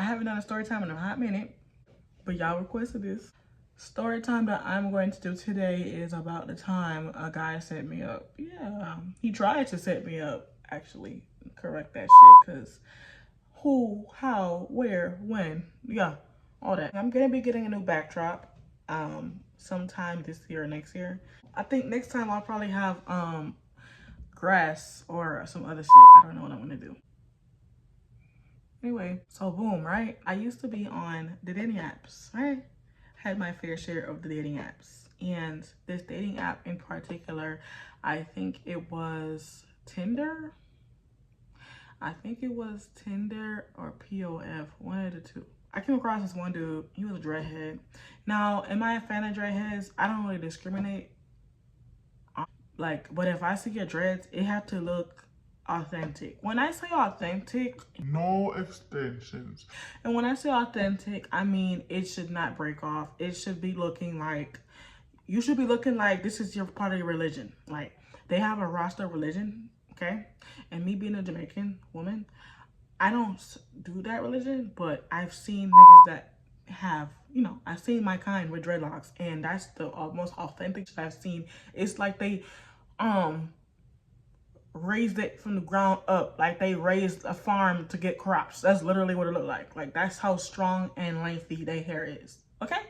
I haven't done a story time in a hot minute, but y'all requested this. Story time that I'm going to do today is about the time a guy set me up. Yeah, he tried to set me up, actually. Correct that shit, because who, how, where, when, yeah, all that. I'm gonna be getting a new backdrop sometime this year or next year. I think next time I'll probably have grass or some other shit. I don't know what I'm gonna do. Anyway, so boom, right? I used to be on the dating apps, right? Had my fair share of the dating apps. And this dating app in particular, I think it was Tinder. I think it was Tinder or POF, one of the two. I came across this one dude, he was a dreadhead. Now, am I a fan of dreadheads? I don't really discriminate. Like, but if I see your dreads, it have to look authentic. When I say authentic, no extensions. And when I say authentic, I mean it should not break off. It should be looking like, you should be looking like this is your part of your religion. Like, they have a roster of religion, okay? And me being a Jamaican woman, I don't do that religion, but I've seen niggas that have, you know, I've seen my kind with dreadlocks, and that's the most authentic shit I've seen. It's like they raised it from the ground up, like they raised a farm to get crops. That's literally what it looked like. Like, that's how strong and lengthy their hair is, okay?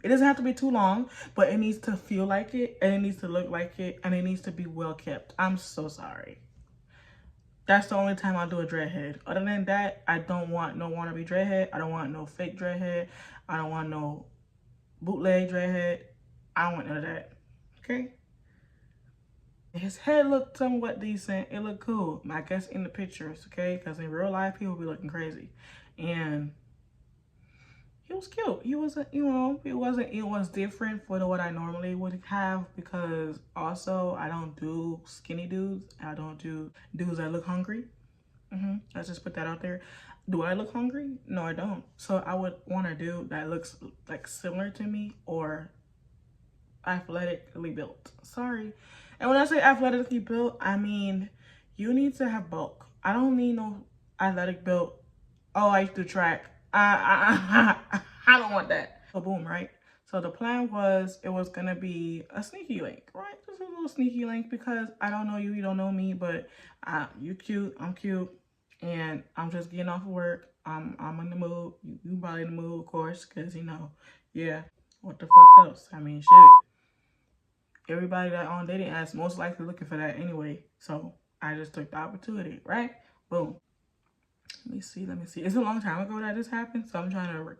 It doesn't have to be too long, but it needs to feel like it, and it needs to look like it, and it needs to be well kept. I'm so sorry. That's the only time I do a dreadhead. Other than that, I don't want no wannabe dreadhead. I don't want no fake dreadhead. I don't want no bootleg dreadhead. I don't want none of that, okay? His head looked somewhat decent. It looked cool, I guess, in the pictures, okay? Because in real life, people be looking crazy. And he was cute. He wasn't, you know, it was different for what I normally would have, because also I don't do skinny dudes. I don't do dudes that look hungry. Let's just put that out there. Do I look hungry? No, I don't. So I would want a dude that looks like similar to me or athletically built. Sorry. And when I say athletically built, I mean you need to have bulk. I don't need no athletic built. Oh, I used to track. I don't want that. So boom, right? So the plan was, it was gonna be a sneaky link, right? Just a little sneaky link, because I don't know you, you don't know me, but you cute, I'm cute, and I'm just getting off of work. I'm in the mood. You probably in the mood, of course, because, you know, yeah. What the fuck else? I mean, shit. Everybody that on dating apps most likely looking for that anyway. So I just took the opportunity, right? Boom. Let me see. It's a long time ago that this happened, so I'm trying to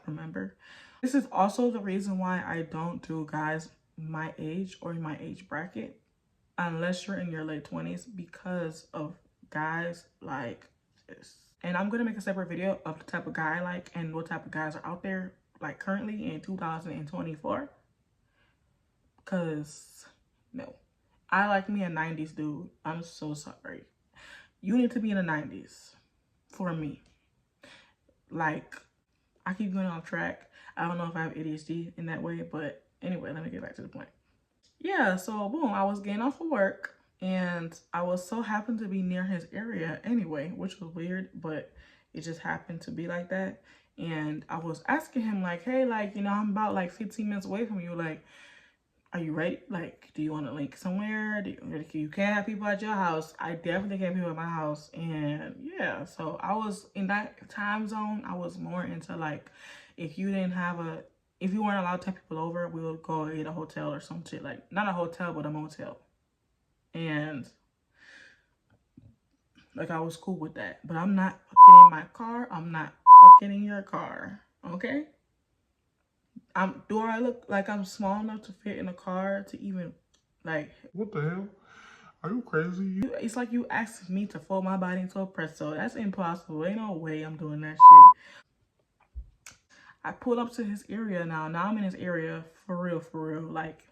remember. This is also the reason why I don't do guys my age or my age bracket unless you're in your late 20s, because of guys like this. And I'm gonna make a separate video of the type of guy I like and what type of guys are out there like currently in 2024. Because no, I like me a 90s dude. I'm so sorry. You need to be in the 90s for me. Like, I keep going off track. I don't know if I have ADHD in that way, but anyway, let me get back to the point. Yeah, so boom, I was getting off of work, and I was so happened to be near his area anyway, which was weird, but it just happened to be like that. And I was asking him like, hey, like, you know, I'm about like 15 minutes away from you. Like, are you ready? Like, do you want to link somewhere? You can't have people at your house. I definitely can't have people at my house. And yeah, so I was in that time zone. I was more into like, if you weren't allowed to have people over, we would go get a hotel or some shit. Like, not a hotel, but a motel. And like, I was cool with that. But I'm not fucking in my car. I'm not fucking in your car. Okay? Do I look like I'm small enough to fit in a car to even, like... What the hell? Are you crazy? It's like you asked me to fold my body into a pretzel. That's impossible. Ain't no way I'm doing that shit. I pulled up to his area now. Now I'm in his area for real, like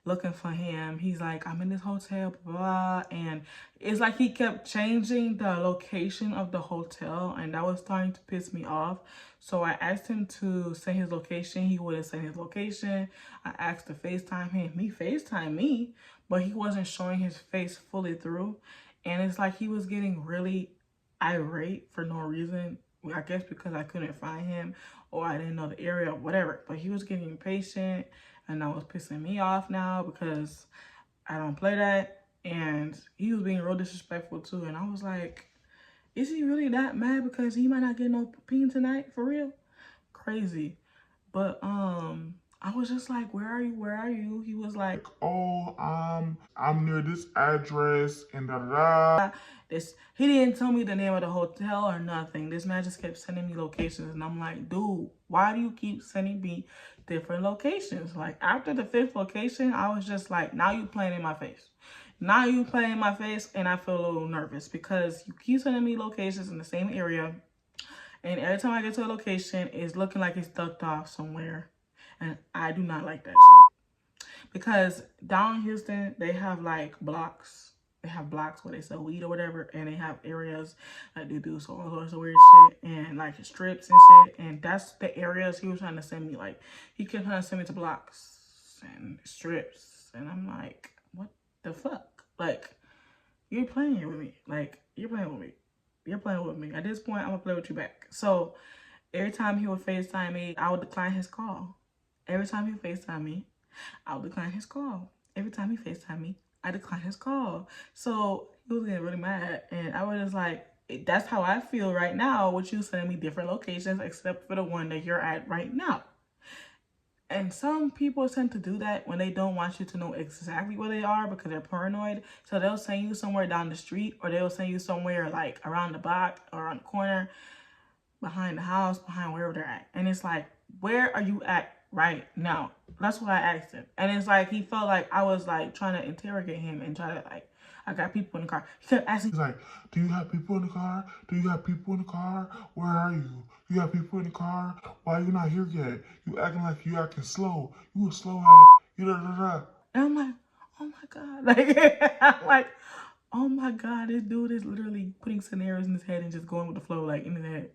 looking for him. He's like, I'm in this hotel, blah, blah, and it's like he kept changing the location of the hotel, and that was starting to piss me off. So I asked him to send his location. He wouldn't send his location. I asked to FaceTime him. He FaceTimed me, but he wasn't showing his face fully through. And it's like he was getting really irate for no reason. I guess because I couldn't find him or I didn't know the area or whatever. But he was getting impatient and that was pissing me off now because I don't play that. And he was being real disrespectful too. And I was like, is he really that mad because he might not get no peen tonight? For real? Crazy. But I was just like, where are you? Where are you? He was like, oh, I'm near this address and da da da. He didn't tell me the name of the hotel or nothing. This man just kept sending me locations and I'm like, dude, why do you keep sending me different locations? Like after the 5th location, I was just like, now you playing in my face. Now you playing in my face and I feel a little nervous because you keep sending me locations in the same area. And every time I get to a location, it's looking like it's ducked off somewhere. And I do not like that shit. Because down in Houston, they have like blocks. They have blocks where they sell weed or whatever. And they have areas that they do all sorts of weird shit. And like strips and shit. And that's the areas he was trying to send me. Like, he kept trying to send me to blocks and strips. And I'm like, what the fuck? Like, you're playing with me. Like, you're playing with me. You're playing with me. At this point, I'm gonna play with you back. So every time he would FaceTime me, I would decline his call. Every time he would FaceTime me, I would decline his call. Every time he FaceTime me, I decline his call. So he was getting really mad. And I was just like, that's how I feel right now with you sending me different locations except for the one that you're at right now. And some people tend to do that when they don't want you to know exactly where they are because they're paranoid. So they'll send you somewhere down the street or they'll send you somewhere like around the block or around the corner, behind the house, behind wherever they're at. And it's like, where are you at right now? That's what I asked him. And it's like, he felt like I was like trying to interrogate him and try to like, I got people in the car. He kept asking. He's like, do you have people in the car? Do you have people in the car? Where are you? You have people in the car? Why are you not here yet? You acting like you acting slow. You a slow ass. You da da da. And I'm like, oh my God. Like, I'm like, oh my God, this dude is literally putting scenarios in his head and just going with the flow, like in his head.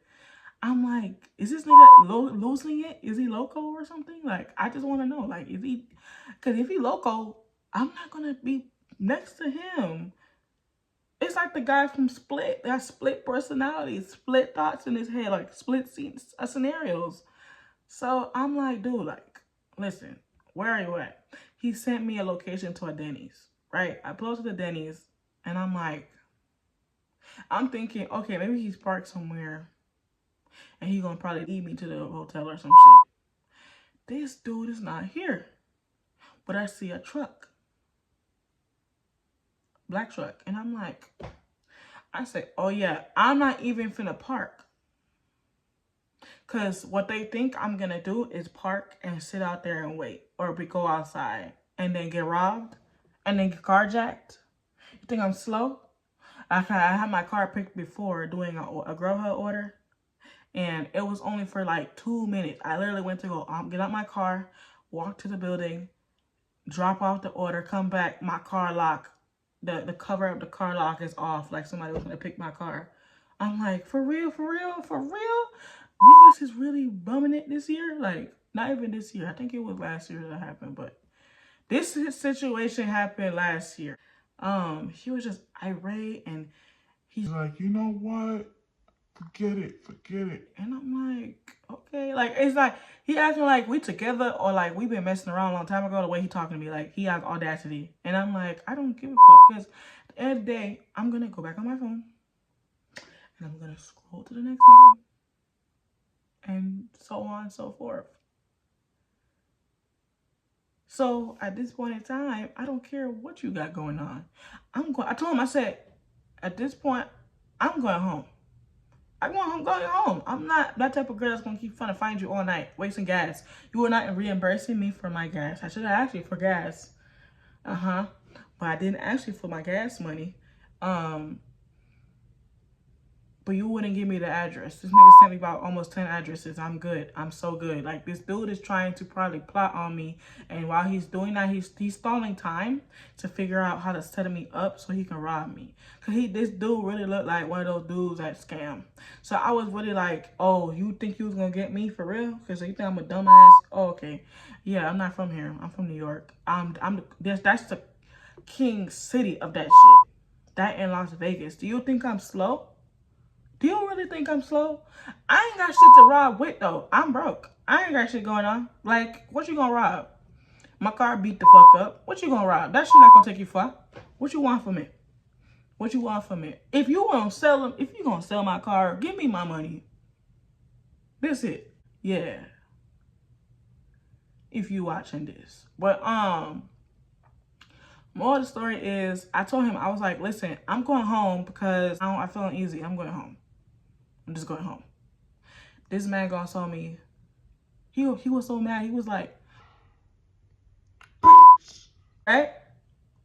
I'm like, is this nigga losing it? Is he loco or something? Like, I just want to know, like, is he, because if he loco, I'm not going to be next to him. It's like the guy from Split, that split personalities, split thoughts in his head, like split scenarios. So I'm like, dude, like, listen, where are you at? He sent me a location to a Denny's, right? I pull up to the Denny's and I'm like, I'm thinking, okay, maybe he's parked somewhere and he's gonna probably lead me to the hotel or some shit. This dude is not here. But I see a truck. Black truck. And I'm like, I say, oh yeah, I'm not even finna park. Because what they think I'm gonna do is park and sit out there and wait. Or we go outside and then get robbed and then get carjacked. You think I'm slow? I had my car picked before doing a Grubhub order. And it was only for like 2 minutes. I literally went to go get out my car, walk to the building, drop off the order, come back, my car lock, the cover of the car lock is off. Like somebody was gonna pick my car. I'm like, for real, for real, for real? Niggas is really bumming it this year? Like, not even this year. I think it was last year that happened, but this situation happened last year. He was just irate and he's like, you know what? Forget it, forget it. And I'm like, okay. Like, it's like, he acting like we together or like we've been messing around a long time ago, the way he talking to me. Like, he has audacity. And I'm like, I don't give a fuck. Because at the end of the day, I'm going to go back on my phone. And I'm going to scroll to the next nigga. And so on and so forth. So, at this point in time, I don't care what you got going on. I told him, I said, at this point, I'm going home. I'm going home. I'm not that type of girl that's going to keep trying to find you all night, wasting gas. You are not reimbursing me for my gas. I should have asked you for gas. But I didn't ask you for my gas money. But you wouldn't give me the address. This nigga sent me about almost 10 addresses. I'm good. I'm so good. Like, this dude is trying to probably plot on me. And while he's doing that, he's stalling time to figure out how to set me up so he can rob me. Because this dude really looked like one of those dudes that scam. So I was really like, oh, you think you was going to get me for real? Because you think I'm a dumbass? Oh, okay. Yeah, I'm not from here. I'm from New York. That's the king city of that shit. That in Las Vegas. Do you think I'm slow? Do you really think I'm slow? I ain't got shit to rob with though. I'm broke. I ain't got shit going on. Like, what you gonna rob? My car beat the fuck up. What you gonna rob? That shit not gonna take you far. What you want from it? What you want from it? If you gonna sell them, if you gonna sell my car, give me my money. That's it. Yeah. If you watching this. But more of the story is I told him, I was like, listen, I'm going home because I feel uneasy. I'm going home. I'm just going home. This man gonna tell me, he was so mad. He was like, right?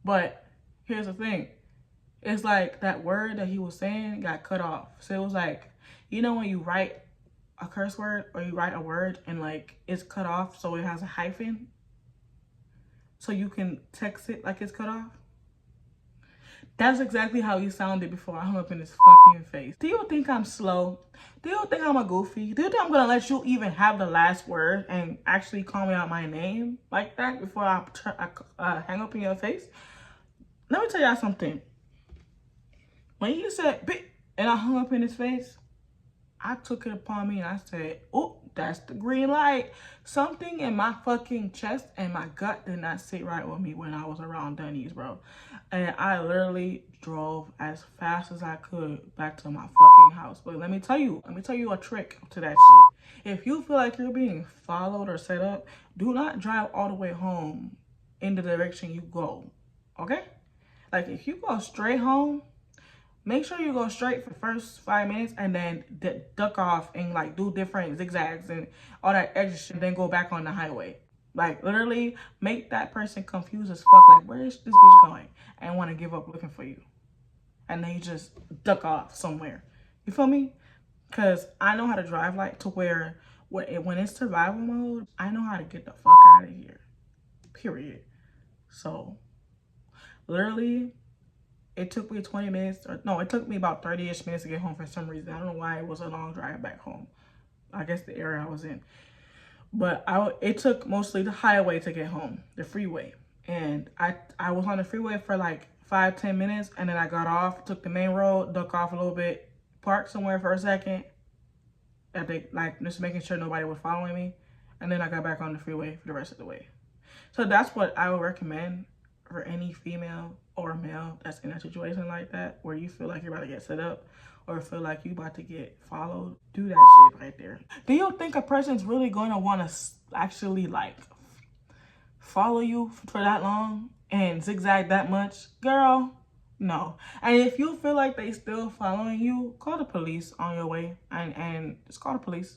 But here's the thing. It's like that word that he was saying got cut off. So it was like, you know when you write a curse word or you write a word and like it's cut off so it has a hyphen? So you can text it like it's cut off? That's exactly how he sounded before I hung up in his fucking face. Do you think I'm slow? Do you think I'm a goofy? Do you think I'm gonna let you even have the last word and actually call me out my name like that before I hang up in your face? Let me tell y'all something. When he said, "Bitch," and I hung up in his face, I took it upon me and I said, oh, that's the green light. Something in my fucking chest and my gut did not sit right with me when I was around Denny's, bro. And I literally drove as fast as I could back to my fucking house. But let me tell you a trick to that shit. If you feel like you're being followed or set up, do not drive all the way home in the direction you go, okay? Like if you go straight home, make sure you go straight for the first 5 minutes and then duck off and like do different zigzags and all that extra shit, then go back on the highway. Like literally make that person confused as fuck. Like, where is this bitch going? And want to give up looking for you. And then you just duck off somewhere. You feel me? Because I know how to drive like to where when it's survival mode, I know how to get the fuck out of here. Period. So literally, it took me 20 minutes, or no, it took me about 30-ish minutes to get home for some reason. I don't know why it was a long drive back home. I guess the area I was in. But it took mostly the highway to get home, the freeway. And I was on the freeway for like 5-10 minutes, and then I got off, took the main road, duck off a little bit, parked somewhere for a second. I think like just making sure nobody was following me. And then I got back on the freeway for the rest of the way. So that's what I would recommend for any female or male that's in a situation like that, where you feel like you're about to get set up or feel like you about to get followed. Do that shit right there. Do you think a person's really going to want to actually like follow you for that long and zigzag that much? Girl, no. And if you feel like they still following you, call the police on your way and just call the police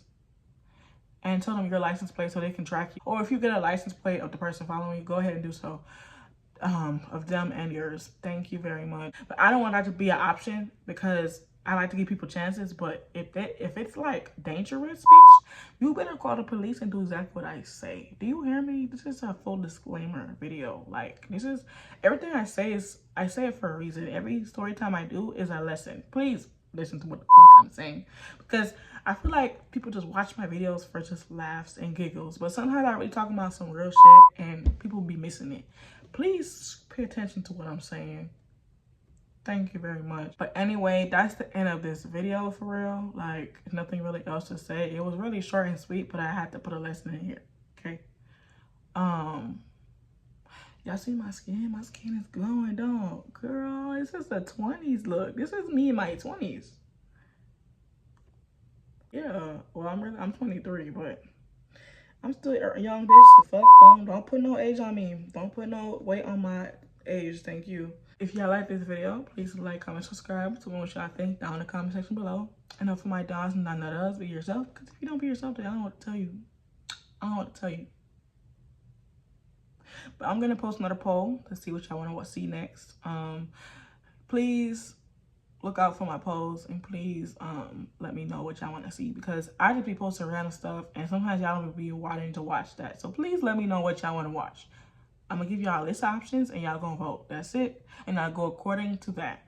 and tell them your license plate so they can track you. Or if you get a license plate of the person following you, go ahead and do so. Of them and yours. Thank you very much. But I don't want that to be an option because I like to give people chances. But if it's like dangerous, bitch, you better call the police and do exactly what I say. Do you hear me? This is a full disclaimer video. Like, this is everything I say it for a reason. Every story time I do is a lesson. Please listen to what the fuck I'm saying, because I feel like people just watch my videos for just laughs and giggles, but sometimes I really talking about some real shit and people be missing it. Please pay attention to what I'm saying. Thank you very much. But anyway, that's the end of this video for real. Like, nothing really else to say. It was really short and sweet, but I had to put a lesson in here. Okay. Y'all see my skin? My skin is glowing, don't? Girl, this is a 20s look. This is me in my 20s. Yeah, well, I'm 23, but I'm still a young bitch, so fuck, don't put no age on me. Don't put no weight on my age, thank you. If y'all like this video, please like, comment, subscribe. Tell me what y'all think down in the comment section below. And for my dons and not be yourself. Because if you don't be yourself, then I don't know what to tell you. I don't know what to tell you. But I'm going to post another poll to see what y'all want to see next. Please look out for my polls and please let me know what y'all want to see, because I just be posting random stuff and sometimes y'all don't be wanting to watch that. So please let me know what y'all want to watch. I'm gonna give y'all a list of options and y'all gonna vote. That's it. And I'll go according to that.